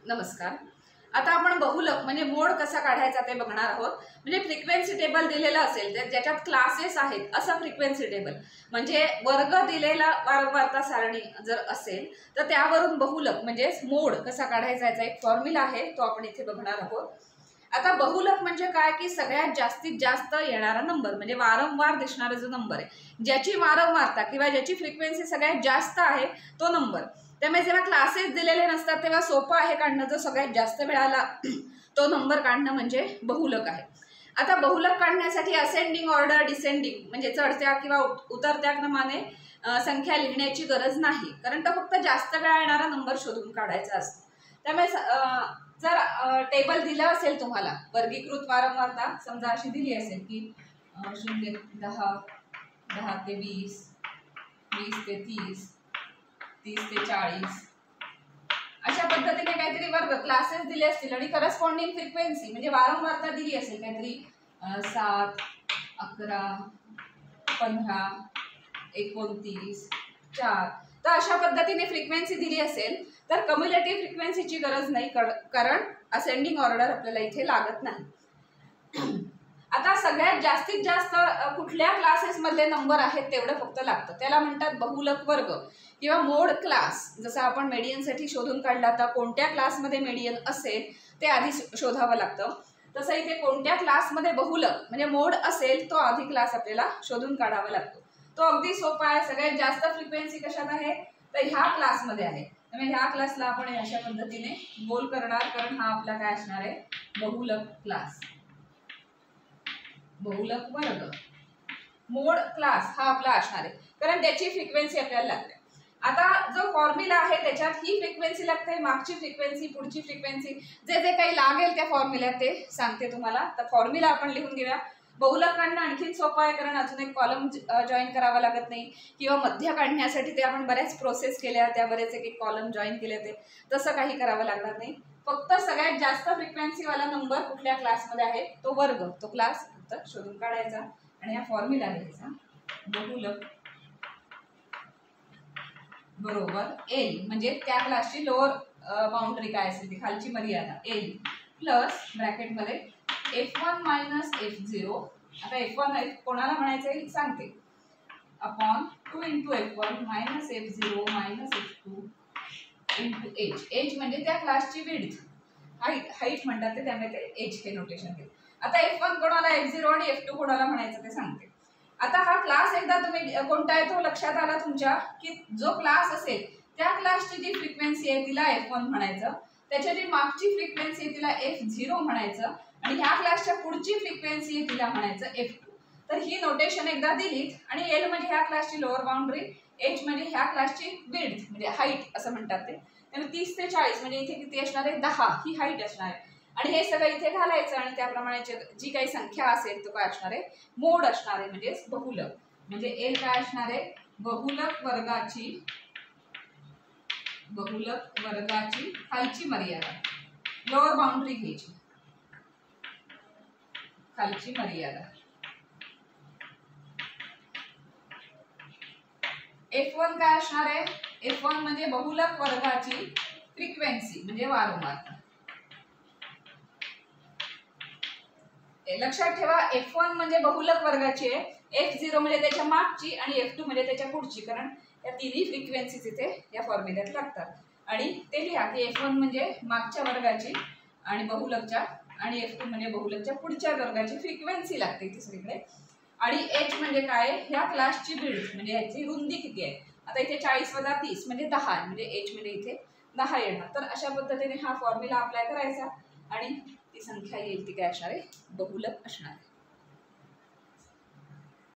नमस्कार. आता आपण बहुलक म्हणजे मोड कसा काढायचा ते बघणार आहोत. म्हणजे फ्रिक्वेन्सी टेबल दिलेला असेल ज्याच्यात क्लासेस आहेत असा फ्रिक्वेन्सी टेबल म्हणजे वर्ग दिलेला वारंवारता सारणी जर असेल तर त्यावरून बहुलक म्हणजे मोड कसा काढायचा याचा एक फॉर्म्युला आहे, तो आपण इथे बघणार आहोत. आता बहुलक म्हणजे काय की सगळ्यात जास्तीत जास्त येणारा नंबर म्हणजे वारंवार दिसणारा जो नंबर आहे, ज्याची वारंवारता किंवा ज्याची फ्रिक्वेन्सी सगळ्यात जास्त आहे तो नंबर. त्यामुळे जेव्हा क्लासेस दिलेले नसतात तेव्हा सोपं आहे काढणं, जो सगळ्यात जास्त वेळाला तो नंबर काढणं म्हणजे बहुलक आहे. आता बहुलक काढण्यासाठी असेंडिंग ऑर्डर डिसेंडिंग म्हणजे चढत्या किंवा उतरत्या क्रमाने संख्या लिहिण्याची गरज नाही, कारण तो फक्त जास्त वेळा येणारा नंबर शोधून काढायचा असतो. त्यामुळे जर टेबल दिलं असेल तुम्हाला वर्गीकृत वारंवारता समजा अशी दिली असेल की 0 ते 10, 10 ते 20, 20 ते 30, 30 ते 40 अशा पद्धतीने काहीतरी वर्ग क्लासेस दिले असतील आणि करस्पॉन्डिंग फ्रिक्वेन्सी म्हणजे वारंवारता दिली असेल काहीतरी 7, 11, 15, 29, 4, तर अशा पद्धतीने फ्रिक्वेन्सी दिली असेल तर कम्युलेटिव्ह फ्रिक्वेन्सीची गरज नाही, कारण असेंडिंग ऑर्डर आपल्याला इथे लागत नाही. आता सगळ्यात जास्तीत जास्त कुठल्या क्लासेस मधले नंबर आहेत तेवढं फक्त लागतं, त्याला म्हणतात बहुलक वर्ग किंवा मोड क्लास. जसं आपण मेडियनसाठी शोधून काढला तर कोणत्या क्लासमध्ये मेडियन असेल ते आधी शोधावं लागतं, तसं इथे कोणत्या क्लासमध्ये बहुलक म्हणजे मोड असेल तो आधी क्लास आपल्याला शोधून काढावा लागतो. तो अगदी सोपा आहे. सगळ्यात जास्त फ्रिक्वेन्सी कशात आहे तर ह्या क्लासमध्ये आहे. त्यामुळे ह्या क्लासला आपण अशा पद्धतीने गोल करणार, कारण हा आपला काय असणार आहे बहुलक क्लास, बहुलक वर्ग. मोड क्लास हा आपला असणार आहे कारण त्याची फ्रिक्वेन्सी आपल्याला लागते. आता जो फॉर्म्युला आहे त्याच्यात ही फ्रिक्वेन्सी लागते, मागची फ्रिक्वेन्सी, पुढची फ्रिक्वेन्सी, जे जे काही लागेल त्या फॉर्म्युल्यात ते सांगते तुम्हाला. तर फॉर्म्युला आपण लिहून घेऊया. बहुलक काढणं आणखीन सोपं आहे कारण अजून एक कॉलम जॉईन करावा लागत नाही, किंवा मध्य काढण्यासाठी ते आपण बऱ्याच प्रोसेस केल्या, त्या बरेच एक कॉलम जॉईन केले ते, तसं काही करावं लागणार नाही. फक्त सगळ्यात जास्त फ्रिक्वेन्सीवाला नंबर कुठल्या क्लासमध्ये आहे तो वर्ग, तो क्लास फक्त शोधून काढायचा आणि हा फॉर्म्युला लिहायचा. बहुलक बरोबर एल म्हणजे त्या क्लासची लोअर बाउंड्री काय असेल ती खालची मर्यादा L plus ब्रॅकेटमध्ये F1 minus F0. आता F1 कोणाला म्हणायचं सांगते, upon 2 into F1 minus F0 minus F2 into H. H म्हणजे त्या क्लासची विड्थ, हाईट म्हणतात ते, त्यामुळे ते एच हे नोटेशन घेते. आता F1 कोणाला, F0 आणि F2 कोणाला म्हणायचं ते सांगते. आता हा क्लास एकदा तुम्ही कोणता आहे तो लक्षात आला तुमच्या की जो क्लास असेल त्या क्लासची जी फ्रिक्वेन्सी आहे तिला F1 म्हणायचं, त्याच्या जी मागची फ्रिक्वेन्सी आहे तिला F0 म्हणायचं आणि ह्या क्लासच्या पुढची फ्रिक्वेन्सी आहे तिला म्हणायचं F2. तर ही नोटेशन एकदा दिलीत आणि एल म्हणजे ह्या क्लासची लोअर बाउंड्री, एच म्हणजे ह्या क्लासची विड्थ म्हणजे हाईट असं म्हणतात ते. त्यामुळे 30 ते 40 म्हणजे इथे किती असणार आहे 10 ही हाईट असणार आहे आणि हे सगळं इथे घालायचं आणि त्याप्रमाणे जी काही संख्या असेल तो काय असणार आहे मोड असणार आहे म्हणजे बहुलक. म्हणजे एल काय असणार आहे बहुलक वर्गाची खालची मर्यादा, लोअर बाउंड्री घ्यायची, खालची मर्यादा. F1 काय असणार आहे, F1 म्हणजे बहुलक वर्गाची फ्रिक्वेन्सी म्हणजे वारंवारता. लक्षात ठेवा F1 म्हणजे बहुलक वर्गाची आहे, F0 म्हणजे त्याच्या मागची आणि F2 म्हणजे त्याच्या पुढची, कारण या तिन्ही फ्रिक्वेन्सीज इथे या फॉर्म्युल्यात लागतात. आणि ते लिहा की F1 म्हणजे मागच्या वर्गाची आणि बहुलकच्या, आणि F2 म्हणजे बहुलकच्या पुढच्या वर्गाची फ्रिक्वेन्सी लागते इथे सगळीकडे. आणि H म्हणजे काय, ह्या क्लासची विड्थ म्हणजे याची रुंदी किती आहे. आता इथे 40 वजा 30 म्हणजे 10 म्हणजे H म्हणजे इथे 10 येणार. तर अशा पद्धतीने हा फॉर्म्युला अप्लाय करायचा आणि ती संख्या येईल ती काय असणार आहे बहुलक असणार आहे.